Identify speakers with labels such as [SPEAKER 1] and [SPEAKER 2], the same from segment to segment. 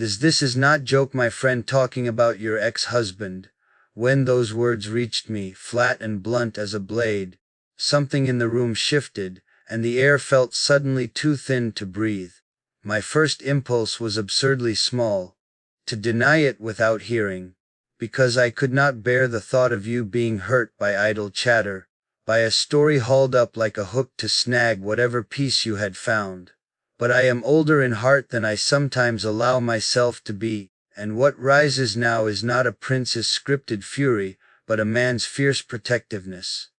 [SPEAKER 1] This is not joke, my friend, talking about your ex-husband. When those words reached me, flat and blunt as a blade, something in the room shifted, and the air felt suddenly too thin to breathe. My first impulse was absurdly small, to deny it without hearing, because I could not bear the thought of you being hurt by idle chatter, by a story hauled up like a hook to snag whatever peace you had found. But I am older in heart than I sometimes allow myself to be, and what rises now is not a prince's scripted fury, but a man's fierce protectiveness.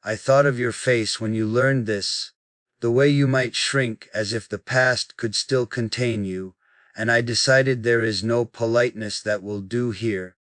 [SPEAKER 1] I thought of your face when you learned this, the way you might shrink as if the past could still contain you, and I decided there is no politeness that will do here.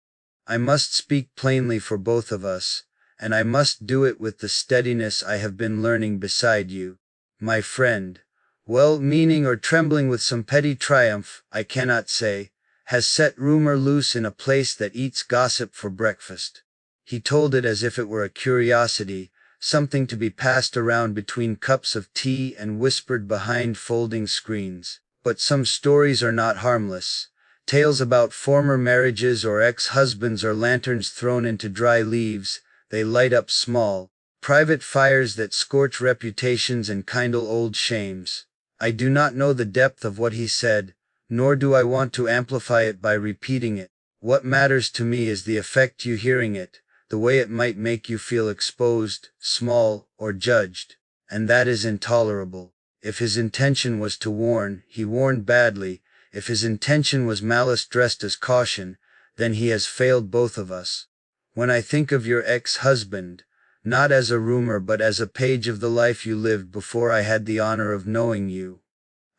[SPEAKER 1] I must speak plainly for both of us, and I must do it with the steadiness I have been learning beside you. My friend, well-meaning or trembling with some petty triumph, I cannot say, has set rumor loose in a place that eats gossip for breakfast. He told it as if it were a curiosity, something to be passed around between cups of tea and whispered behind folding screens. But some stories are not harmless. Tales about former marriages or ex-husbands are lanterns thrown into dry leaves. They light up small, private fires that scorch reputations and kindle old shames. I do not know the depth of what he said, nor do I want to amplify it by repeating it. What matters to me is the effect you hearing it, the way it might make you feel exposed, small, or judged. And that is intolerable. If his intention was to warn, he warned badly. If his intention was malice dressed as caution, then he has failed both of us. When I think of your ex-husband, not as a rumor but as a page of the life you lived before I had the honor of knowing you,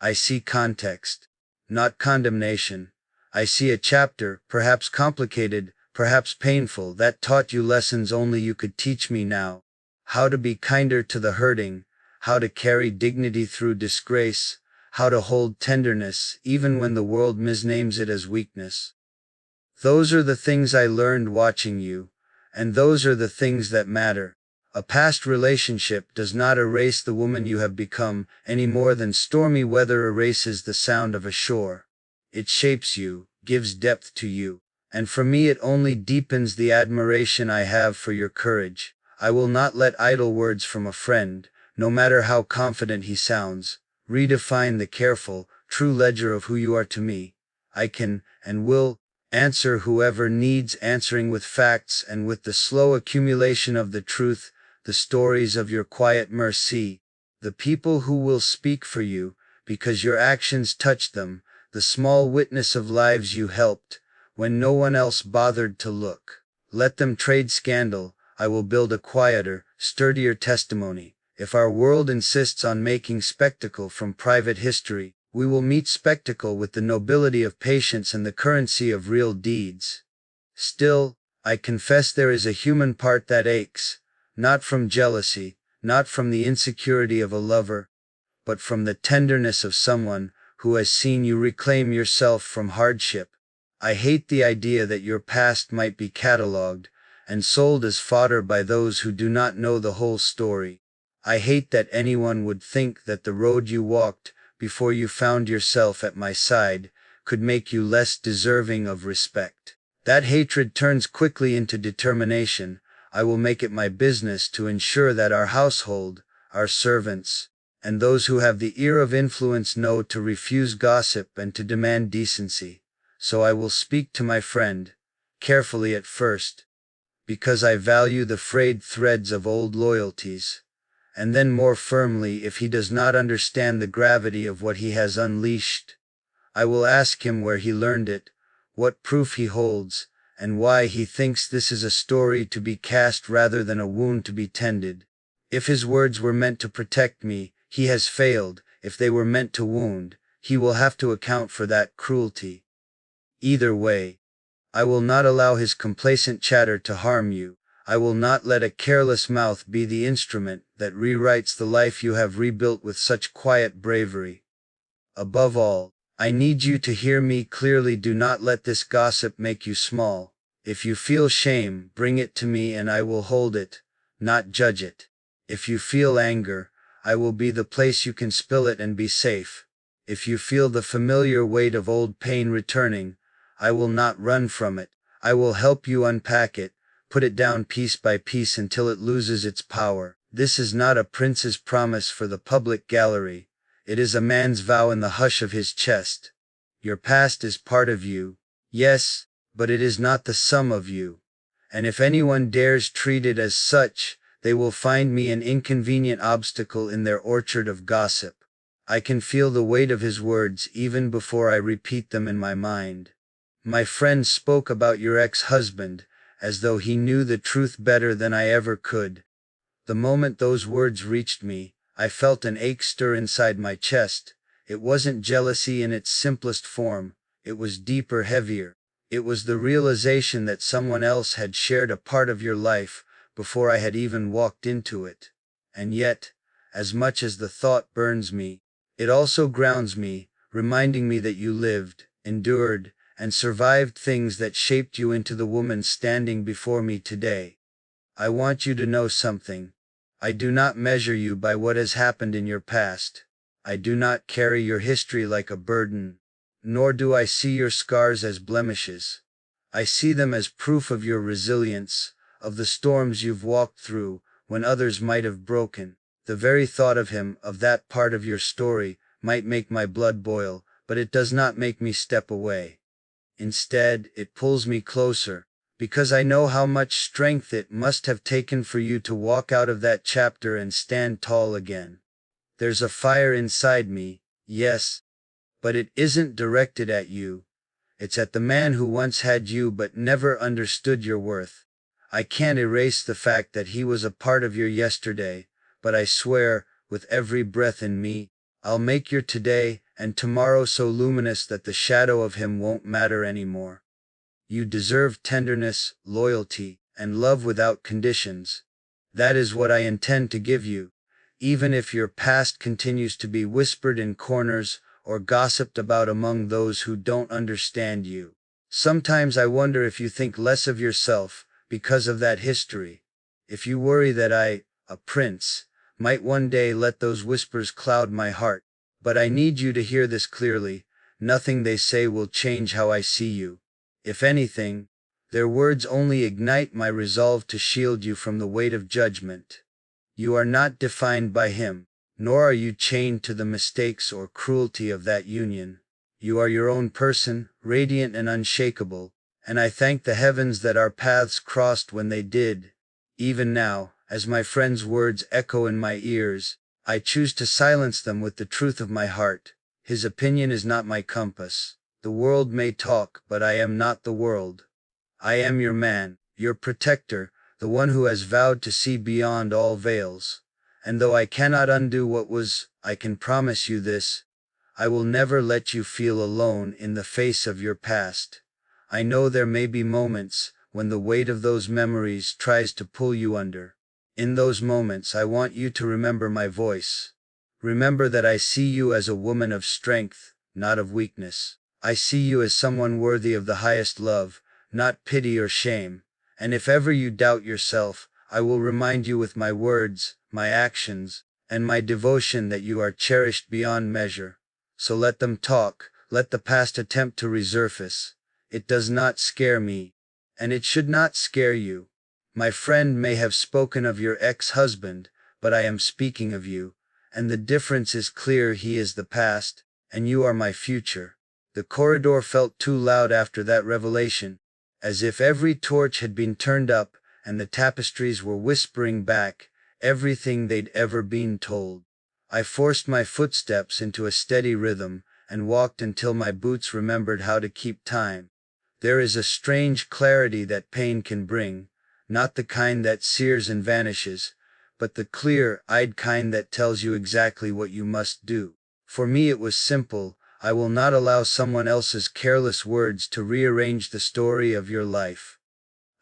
[SPEAKER 1] I see context, not condemnation. I see a chapter, perhaps complicated, perhaps painful, that taught you lessons only you could teach me now. How to be kinder to the hurting, how to carry dignity through disgrace, how to hold tenderness even when the world misnames it as weakness. Those are the things I learned watching you, and those are the things that matter. A past relationship does not erase the woman you have become, any more than stormy weather erases the sound of a shore. It shapes you, gives depth to you, and for me it only deepens the admiration I have for your courage. I will not let idle words from a friend, no matter how confident he sounds, redefine the careful, true ledger of who you are to me. I can, and will, answer whoever needs answering with facts and with the slow accumulation of the truth, the stories of your quiet mercy, the people who will speak for you, because your actions touched them, the small witness of lives you helped, when no one else bothered to look. Let them trade scandal, I will build a quieter, sturdier testimony. If our world insists on making spectacle from private history, we will meet spectacle with the nobility of patience and the currency of real deeds. Still, I confess there is a human part that aches, not from jealousy, not from the insecurity of a lover, but from the tenderness of someone who has seen you reclaim yourself from hardship. I hate the idea that your past might be catalogued and sold as fodder by those who do not know the whole story. I hate that anyone would think that the road you walked before you found yourself at my side could make you less deserving of respect. That hatred turns quickly into determination. I will make it my business to ensure that our household, our servants, and those who have the ear of influence know to refuse gossip and to demand decency. So I will speak to my friend, carefully at first, because I value the frayed threads of old loyalties, and then more firmly if he does not understand the gravity of what he has unleashed. I will ask him where he learned it, what proof he holds, and why he thinks this is a story to be cast rather than a wound to be tended. If his words were meant to protect me, he has failed. If they were meant to wound, he will have to account for that cruelty. Either way, I will not allow his complacent chatter to harm you. I will not let a careless mouth be the instrument that rewrites the life you have rebuilt with such quiet bravery. Above all, I need you to hear me clearly. Do not let this gossip make you small. If you feel shame, bring it to me and I will hold it, not judge it. If you feel anger, I will be the place you can spill it and be safe. If you feel the familiar weight of old pain returning, I will not run from it. I will help you unpack it, put it down piece by piece until it loses its power. This is not a prince's promise for the public gallery. It is a man's vow in the hush of his chest. Your past is part of you, yes, but it is not the sum of you. And if anyone dares treat it as such, they will find me an inconvenient obstacle in their orchard of gossip. I can feel the weight of his words even before I repeat them in my mind. My friend spoke about your ex-husband, as though he knew the truth better than I ever could. The moment those words reached me, I felt an ache stir inside my chest. It wasn't jealousy in its simplest form, it was deeper, heavier. It was the realization that someone else had shared a part of your life before I had even walked into it. And yet, as much as the thought burns me, it also grounds me, reminding me that you lived, endured, and survived things that shaped you into the woman standing before me today. I want you to know something. I do not measure you by what has happened in your past. I do not carry your history like a burden, nor do I see your scars as blemishes. I see them as proof of your resilience, of the storms you've walked through when others might have broken. The very thought of him, of that part of your story, might make my blood boil, but it does not make me step away. Instead, it pulls me closer, because I know how much strength it must have taken for you to walk out of that chapter and stand tall again. There's a fire inside me, yes, but it isn't directed at you. It's at the man who once had you but never understood your worth. I can't erase the fact that he was a part of your yesterday, but I swear, with every breath in me, I'll make your today and tomorrow so luminous that the shadow of him won't matter anymore. You deserve tenderness, loyalty, and love without conditions. That is what I intend to give you, even if your past continues to be whispered in corners or gossiped about among those who don't understand you. Sometimes I wonder if you think less of yourself because of that history. If you worry that I, a prince, might one day let those whispers cloud my heart. But I need you to hear this clearly. Nothing they say will change how I see you. If anything, their words only ignite my resolve to shield you from the weight of judgment. You are not defined by him, nor are you chained to the mistakes or cruelty of that union. You are your own person, radiant and unshakable, and I thank the heavens that our paths crossed when they did. Even now, as my friend's words echo in my ears, I choose to silence them with the truth of my heart. His opinion is not my compass. The world may talk, but I am not the world. I am your man, your protector, the one who has vowed to see beyond all veils. And though I cannot undo what was, I can promise you this: I will never let you feel alone in the face of your past. I know there may be moments when the weight of those memories tries to pull you under. In those moments I want you to remember my voice. Remember that I see you as a woman of strength, not of weakness. I see you as someone worthy of the highest love, not pity or shame. And if ever you doubt yourself, I will remind you with my words, my actions, and my devotion that you are cherished beyond measure. So let them talk, let the past attempt to resurface. It does not scare me, and it should not scare you. My friend may have spoken of your ex-husband, but I am speaking of you, and the difference is clear. He is the past, and you are my future. The corridor felt too loud after that revelation, as if every torch had been turned up and the tapestries were whispering back everything they'd ever been told. I forced my footsteps into a steady rhythm and walked until my boots remembered how to keep time. There is a strange clarity that pain can bring, not the kind that sears and vanishes, but the clear-eyed kind that tells you exactly what you must do. For me it was simple: I will not allow someone else's careless words to rearrange the story of your life.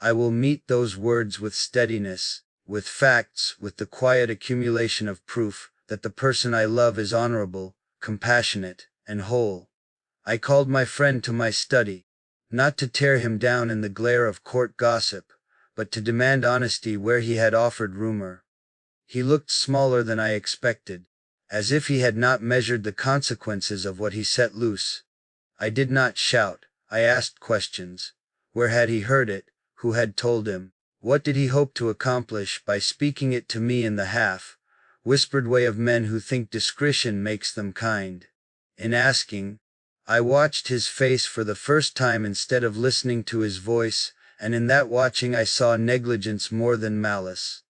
[SPEAKER 1] I will meet those words with steadiness, with facts, with the quiet accumulation of proof that the person I love is honorable, compassionate, and whole. I called my friend to my study, not to tear him down in the glare of court gossip, but to demand honesty where he had offered rumor. He looked smaller than I expected, as if he had not measured the consequences of what he set loose. I did not shout. I asked questions. Where had he heard it? Who had told him? What did he hope to accomplish by speaking it to me in the half-whispered way of men who think discretion makes them kind? In asking, I watched his face for the first time instead of listening to his voice, and in that watching I saw negligence more than malice.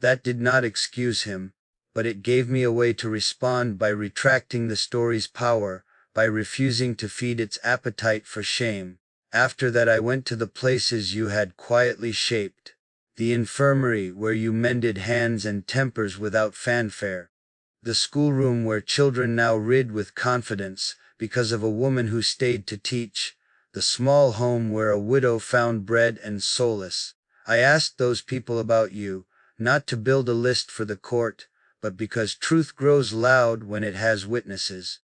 [SPEAKER 1] That did not excuse him, but it gave me a way to respond by retracting the story's power, by refusing to feed its appetite for shame. After that I went to the places you had quietly shaped. The infirmary where you mended hands and tempers without fanfare. The schoolroom where children now read with confidence, because of a woman who stayed to teach. The small home where a widow found bread and solace. I asked those people about you, not to build a list for the court, but because truth grows loud when it has witnesses.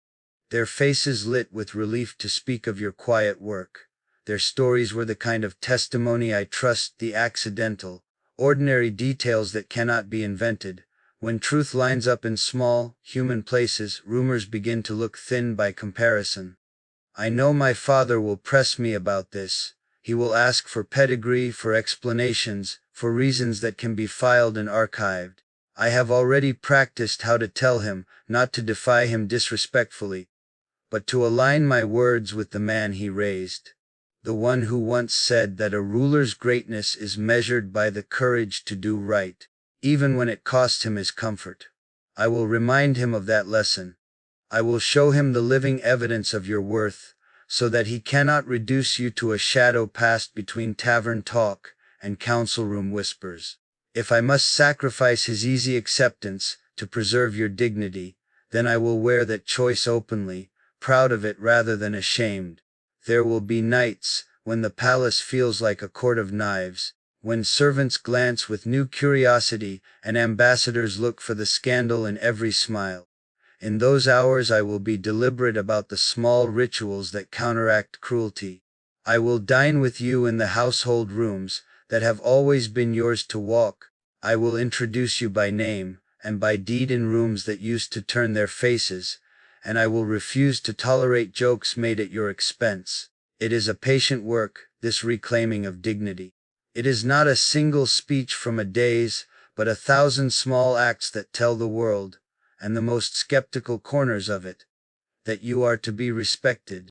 [SPEAKER 1] Their faces lit with relief to speak of your quiet work. Their stories were the kind of testimony I trust, the accidental, ordinary details that cannot be invented. When truth lines up in small, human places, rumors begin to look thin by comparison. I know my father will press me about this. He will ask for pedigree, for explanations, for reasons that can be filed and archived. I have already practiced how to tell him, not to defy him disrespectfully, but to align my words with the man he raised. The one who once said that a ruler's greatness is measured by the courage to do right, even when it costs him his comfort. I will remind him of that lesson. I will show him the living evidence of your worth, so that he cannot reduce you to a shadow passed between tavern talk and council room whispers. If I must sacrifice his easy acceptance to preserve your dignity, then I will wear that choice openly, proud of it rather than ashamed. There will be nights when the palace feels like a court of knives, when servants glance with new curiosity and ambassadors look for the scandal in every smile. In those hours I will be deliberate about the small rituals that counteract cruelty. I will dine with you in the household rooms that have always been yours to walk. I will introduce you by name and by deed in rooms that used to turn their faces, and I will refuse to tolerate jokes made at your expense. It is a patient work, this reclaiming of dignity. It is not a single speech from a days, but 1,000 small acts that tell the world, and the most skeptical corners of it, that you are to be respected.